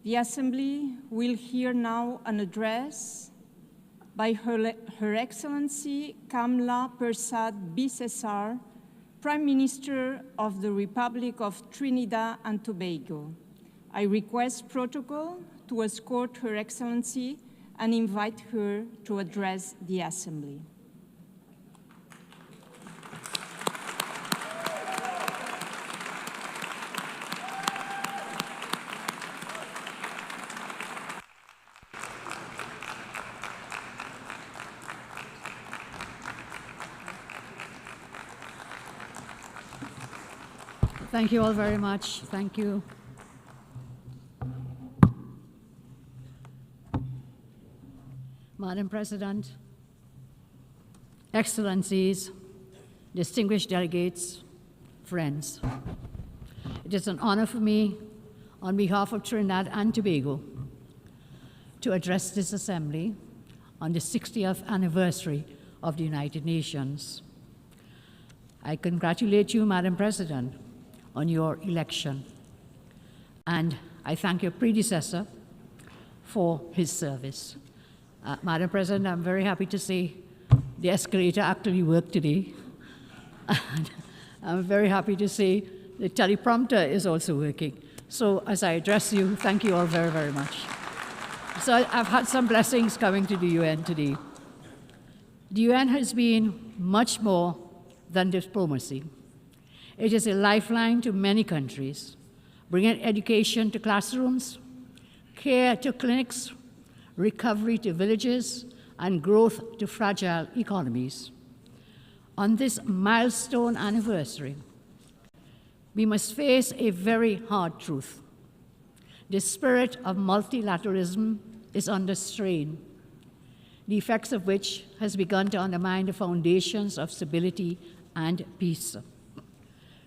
The Assembly will hear now an address by Her Excellency Kamla Persad-Bissessar, Prime Minister of the Republic of Trinidad and Tobago. I request protocol to escort Her Excellency and invite her to address the Assembly. Thank you all very much. Thank you. Madam President, Excellencies, distinguished delegates, friends. It is an honor for me, on behalf of Trinidad and Tobago, to address this Assembly on the 60th anniversary of the United Nations. I congratulate you, Madam President, on your election, and I thank your predecessor for his service. Madam President, I'm very happy to see the escalator actually worked today. And I'm very happy to see the teleprompter is also working. So as I address you, thank you all very, very much. So I've had some blessings coming to the UN today. The UN has been much more than diplomacy. It is a lifeline to many countries, bringing education to classrooms, care to clinics, recovery to villages, and growth to fragile economies. On this milestone anniversary, we must face a very hard truth. The spirit of multilateralism is under strain, the effects of which has begun to undermine the foundations of stability and peace.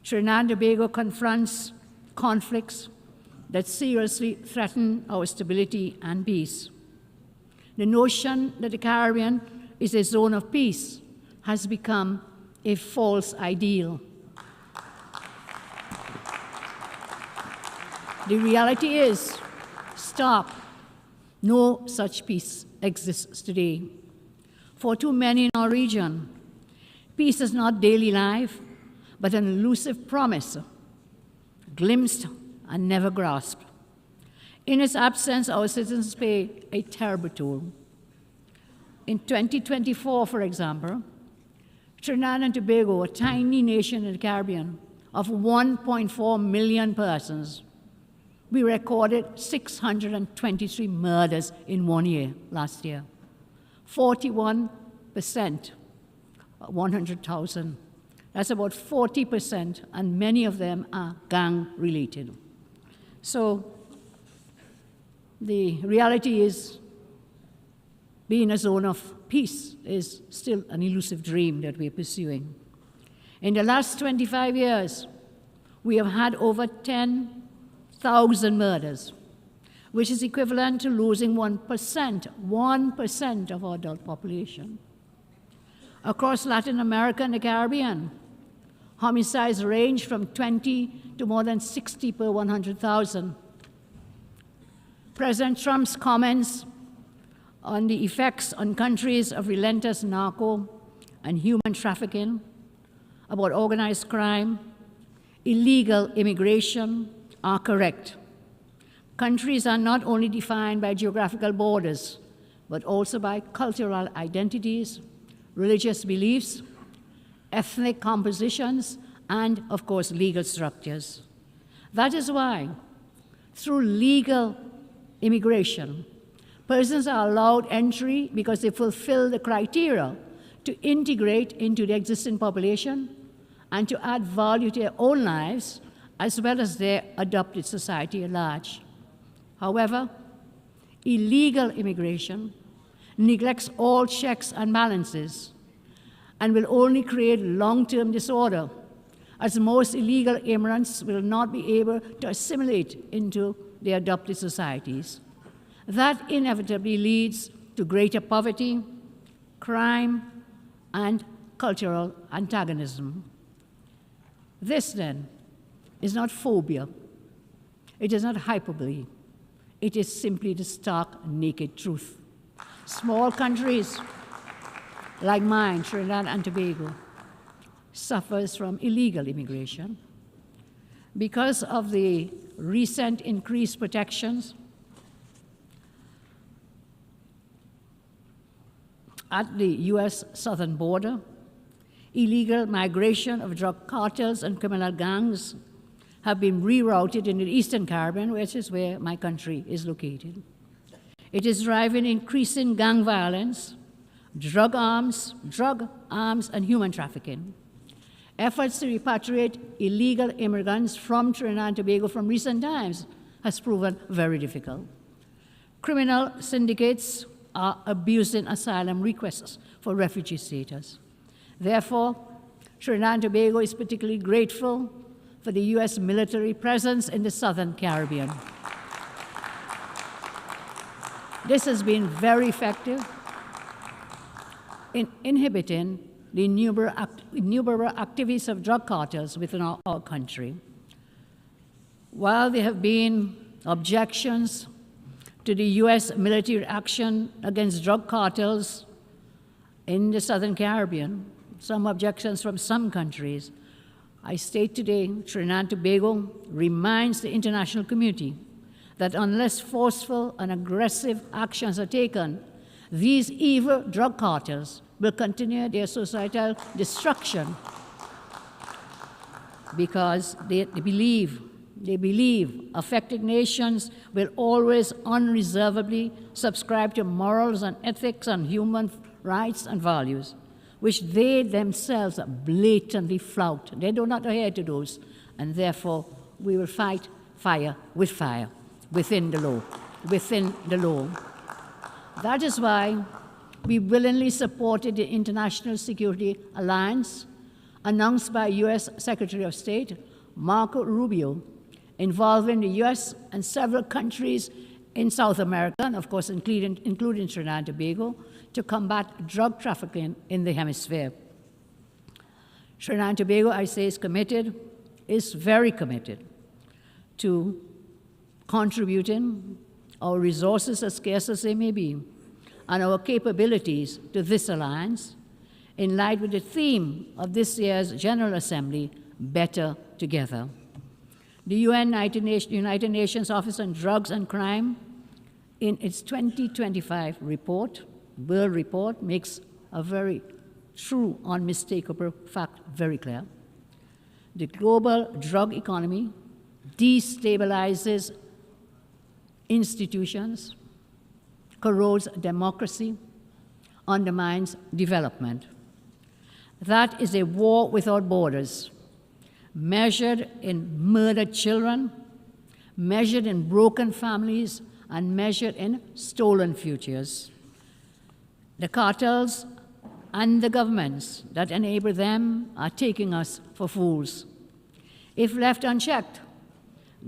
Trinidad and Tobago confronts conflicts that seriously threaten our stability and peace. The notion that the Caribbean is a zone of peace has become a false ideal. The reality is stark. No such peace exists today. For too many in our region, peace is not daily life, but an elusive promise, glimpsed and never grasped. In its absence, our citizens pay a terrible toll. In 2024, for example, Trinidad and Tobago, a tiny nation in the Caribbean of 1.4 million persons, we recorded 623 murders in 1 year last year, 41%, 100,000. That's about 40%, and many of them are gang-related. So the reality is being a zone of peace is still an elusive dream that we're pursuing. In the last 25 years, we have had over 10,000 murders, which is equivalent to losing 1% of our adult population. Across Latin America and the Caribbean, homicides range from 20 to more than 60 per 100,000. President Trump's comments on the effects on countries of relentless narco and human trafficking, about organized crime, illegal immigration, are correct. Countries are not only defined by geographical borders, but also by cultural identities, religious beliefs, ethnic compositions, and, of course, legal structures. That is why, through legal immigration, persons are allowed entry because they fulfill the criteria to integrate into the existing population and to add value to their own lives as well as their adopted society at large. However, illegal immigration neglects all checks and balances and will only create long-term disorder, as most illegal immigrants will not be able to assimilate into their adopted societies. That inevitably leads to greater poverty, crime, and cultural antagonism. This, then, is not phobia. It is not hyperbole. It is simply the stark, naked truth. Small countries like mine, Trinidad and Tobago, suffers from illegal immigration because of the recent increased protections at the U.S. southern border. Illegal migration of drug cartels and criminal gangs have been rerouted in the Eastern Caribbean, which is where my country is located. It is driving increasing gang violence, drug arms, and human trafficking. Efforts to repatriate illegal immigrants from Trinidad and Tobago from recent times has proven very difficult. Criminal syndicates are abusing asylum requests for refugee status. Therefore, Trinidad and Tobago is particularly grateful for the U.S. military presence in the Southern Caribbean. This has been very effective in inhibiting the innumerable activities of drug cartels within our country. While there have been objections to the U.S. military action against drug cartels in the Southern Caribbean, some objections from some countries, I state today, Trinidad and Tobago reminds the international community that unless forceful and aggressive actions are taken, these evil drug cartels will continue their societal destruction because they believe affected nations will always unreservedly subscribe to morals and ethics and human rights and values, which they themselves blatantly flout. They do not adhere to those, and therefore we will fight fire with fire within the law. That is why we willingly supported the International Security Alliance announced by U.S. Secretary of State Marco Rubio, involving the U.S. and several countries in South America, and of course including Trinidad and Tobago, to combat drug trafficking in the hemisphere. Trinidad and Tobago, I say, is very committed to contributing our resources, as scarce as they may be, and our capabilities to this alliance, in line with the theme of this year's General Assembly, Better Together. The United Nations Office on Drugs and Crime, in its 2025 World Report, makes a very true, unmistakable fact very clear. The global drug economy destabilizes institutions, corrodes democracy, undermines development. That is a war without borders, measured in murdered children, measured in broken families, and measured in stolen futures. The cartels and the governments that enable them are taking us for fools. If left unchecked,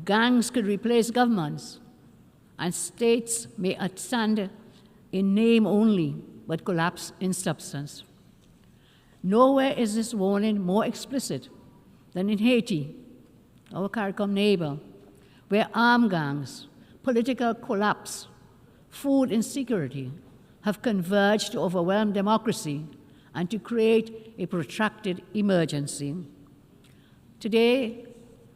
gangs could replace governments, and states may stand in name only, but collapse in substance. Nowhere is this warning more explicit than in Haiti, our CARICOM neighbor, where armed gangs, political collapse, food insecurity have converged to overwhelm democracy and to create a protracted emergency. Today,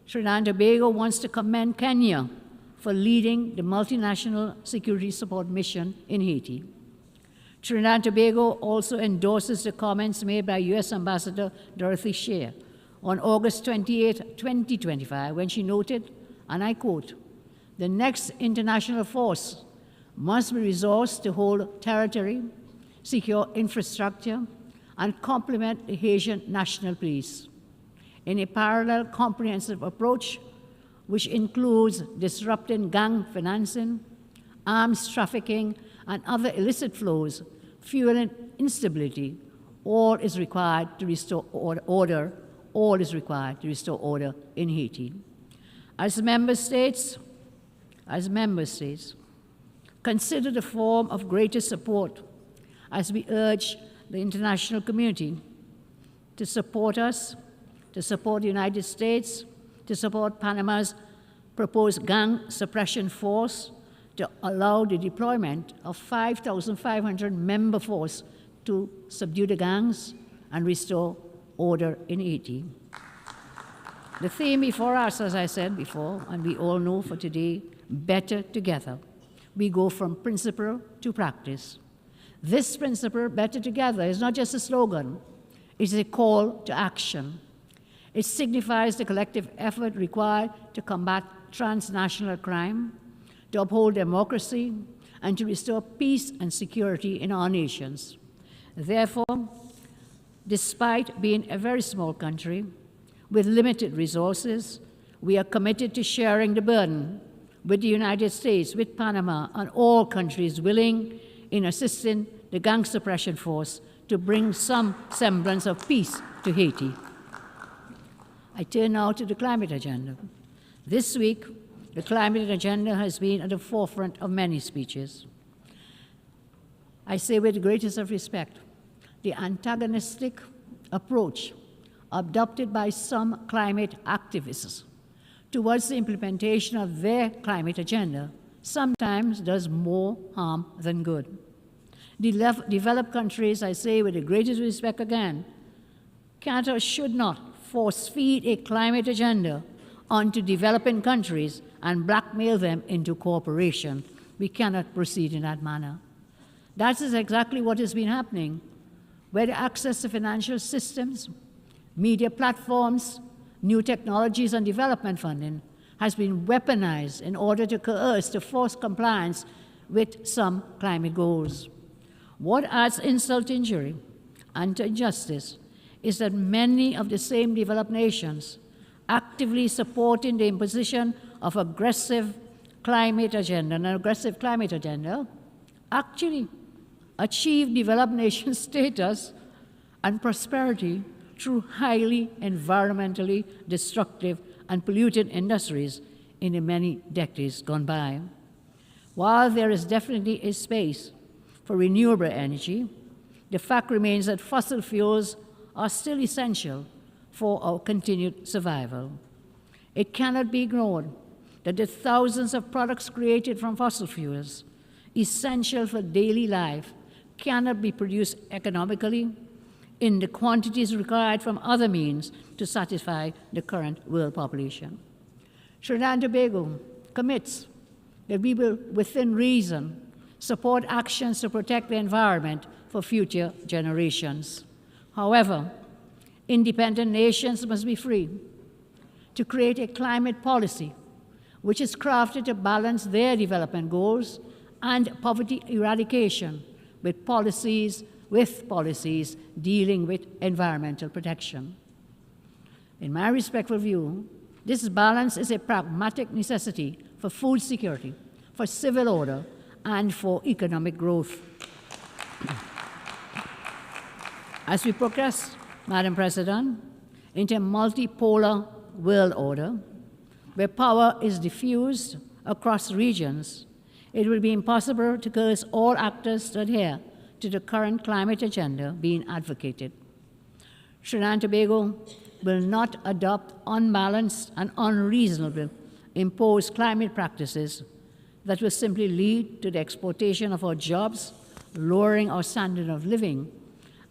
Trinidad and Tobago wants to commend Kenya for leading the multinational security support mission in Haiti. Trinidad and Tobago also endorses the comments made by U.S. Ambassador Dorothy Shea on August 28, 2025, when she noted, and I quote, "The next international force must be resourced to hold territory, secure infrastructure, and complement the Haitian National Police in a parallel comprehensive approach which includes disrupting gang financing, arms trafficking, and other illicit flows, fueling instability. All is required to restore order. All is required to restore order in Haiti." As member states, consider the form of greatest support as we urge the international community to support us, to support the United States, to support Panama's proposed gang suppression force, to allow the deployment of 5,500 member force to subdue the gangs and restore order in Haiti. The theme before us, as I said before, and we all know for today, better together. We go from principle to practice. This principle, better together, is not just a slogan, it is a call to action. It signifies the collective effort required to combat transnational crime, to uphold democracy, and to restore peace and security in our nations. Therefore, despite being a very small country with limited resources, we are committed to sharing the burden with the United States, with Panama, and all countries willing in assisting the gang suppression force to bring some semblance of peace to Haiti. I turn now to the climate agenda. This week, the climate agenda has been at the forefront of many speeches. I say with the greatest of respect, the antagonistic approach adopted by some climate activists towards the implementation of their climate agenda sometimes does more harm than good. Developed countries, I say with the greatest respect again, can't or should not force feed a climate agenda onto developing countries and blackmail them into cooperation. We cannot proceed in that manner. That is exactly what has been happening, where the access to financial systems, media platforms, new technologies, and development funding has been weaponized in order to coerce, to force compliance with some climate goals. What adds insult to injury and to injustice is that many of the same developed nations actively supporting the imposition of aggressive climate agenda, an aggressive climate agenda, actually achieve developed nation status and prosperity through highly environmentally destructive and polluted industries in the many decades gone by. While there is definitely a space for renewable energy, the fact remains that fossil fuels are still essential for our continued survival. It cannot be ignored that the thousands of products created from fossil fuels, essential for daily life, cannot be produced economically in the quantities required from other means to satisfy the current world population. Trinidad and Tobago commits that we will, within reason, support actions to protect the environment for future generations. However, independent nations must be free to create a climate policy which is crafted to balance their development goals and poverty eradication with policies dealing with environmental protection. In my respectful view, this balance is a pragmatic necessity for food security, for civil order, and for economic growth. As we progress, Madam President, into a multipolar world order, where power is diffused across regions, it will be impossible to coerce all actors to adhere to the current climate agenda being advocated. Trinidad and Tobago will not adopt unbalanced and unreasonable imposed climate practices that will simply lead to the exploitation of our jobs, lowering our standard of living,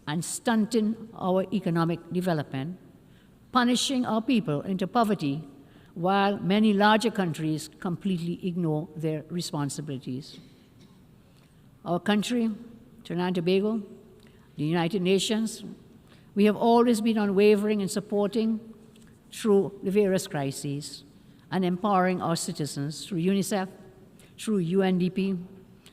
and stunting our economic development, punishing our people into poverty, while many larger countries completely ignore their responsibilities. Our country, Trinidad and Tobago, the United Nations, we have always been unwavering in supporting through the various crises and empowering our citizens through UNICEF, through UNDP,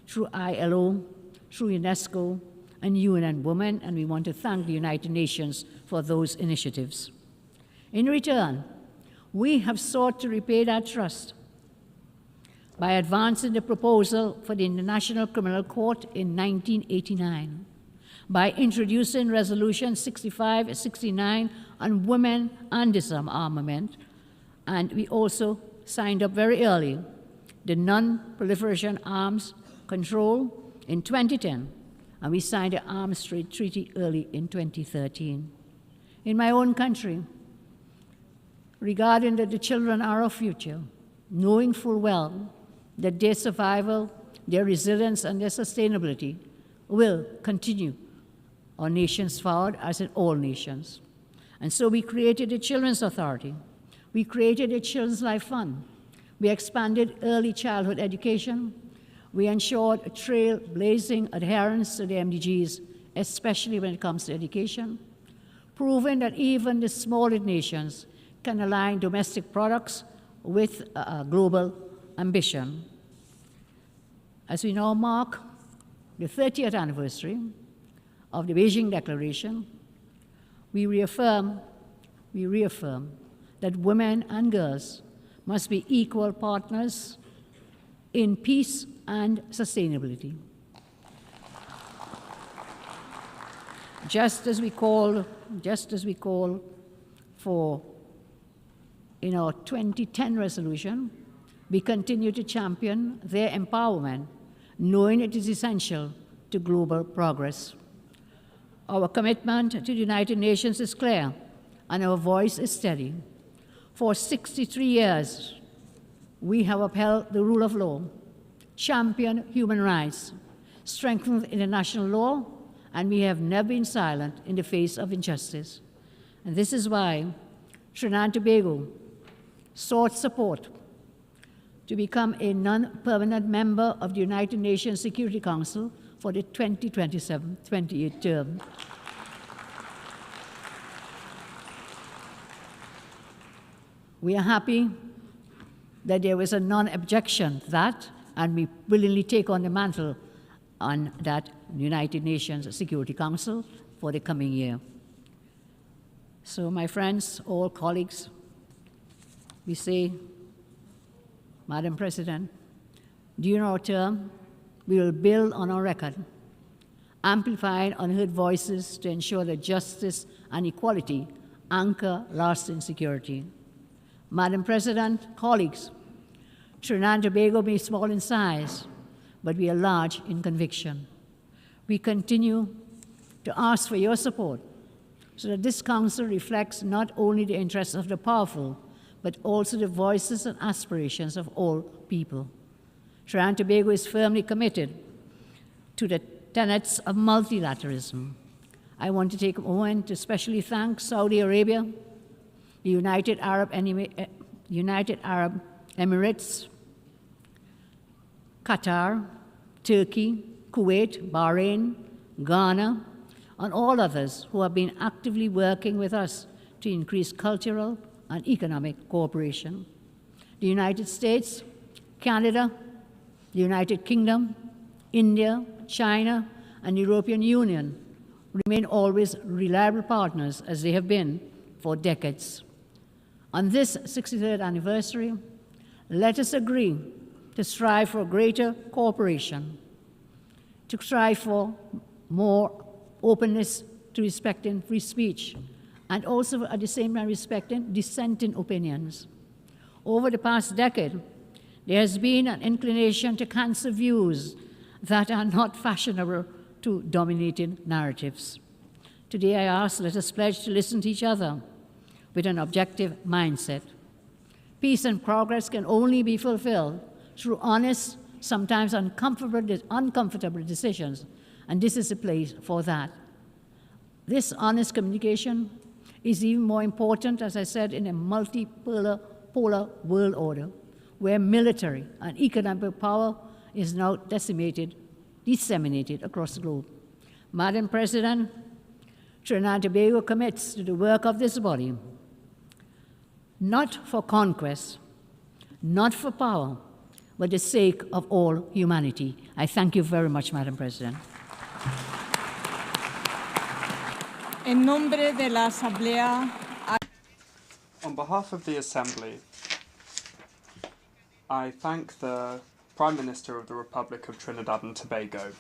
through ILO, through UNESCO, and UN and Women, and we want to thank the United Nations for those initiatives. In return, we have sought to repay that trust by advancing the proposal for the International Criminal Court in 1989, by introducing Resolution 6569 on women and disarmament, and we also signed up very early the Non-Proliferation Arms Control in 2010, and we signed the Arms Trade Treaty early in 2013. In my own country, regarding that the children are our future, knowing full well that their survival, their resilience, and their sustainability will continue our nations forward, as in all nations. And so we created a Children's Authority. We created a Children's Life Fund. We expanded early childhood education. We ensured a trailblazing adherence to the MDGs, especially when it comes to education, proving that even the smallest nations can align domestic products with global ambition. As we now mark the 30th anniversary of the Beijing Declaration, we reaffirm that women and girls must be equal partners in peace and sustainability. Just as we call for in our 2010 resolution, we continue to champion their empowerment, knowing it is essential to global progress. Our commitment to the United Nations is clear, and our voice is steady. For 63 years, we have upheld the rule of law, championed human rights, strengthened international law, and we have never been silent in the face of injustice. And this is why Trinidad and Tobago sought support to become a non-permanent member of the United Nations Security Council for the 2027-28 term. We are happy that there was a non-objection to that, and we willingly take on the mantle on that United Nations Security Council for the coming year. So, my friends, all colleagues, we say, Madam President, during our term, we will build on our record, amplifying unheard voices to ensure that justice and equality anchor lasting security. Madam President, colleagues, Trinidad and Tobago may be small in size, but we are large in conviction. We continue to ask for your support so that this Council reflects not only the interests of the powerful, but also the voices and aspirations of all people. Trinidad and Tobago is firmly committed to the tenets of multilateralism. I want to take a moment to especially thank Saudi Arabia, the United Arab Emirates, Qatar, Turkey, Kuwait, Bahrain, Ghana, and all others who have been actively working with us to increase cultural and economic cooperation. The United States, Canada, the United Kingdom, India, China, and the European Union remain always reliable partners, as they have been for decades. On this 63rd anniversary, let us agree to strive for greater cooperation, to strive for more openness to respecting free speech, and also at the same time respecting dissenting opinions. Over the past decade, there has been an inclination to cancel views that are not fashionable to dominating narratives. Today I ask, let us pledge to listen to each other with an objective mindset. Peace and progress can only be fulfilled through honest, sometimes uncomfortable decisions, and this is a place for that. This honest communication is even more important, as I said, in a multipolar world order, where military and economic power is now disseminated across the globe. Madam President, Trinidad and Tobago commits to the work of this body, not for conquest, not for power, but the sake of all humanity. I thank you very much, Madam President. En nombre de la Asamblea. On behalf of the Assembly, I thank the Prime Minister of the Republic of Trinidad and Tobago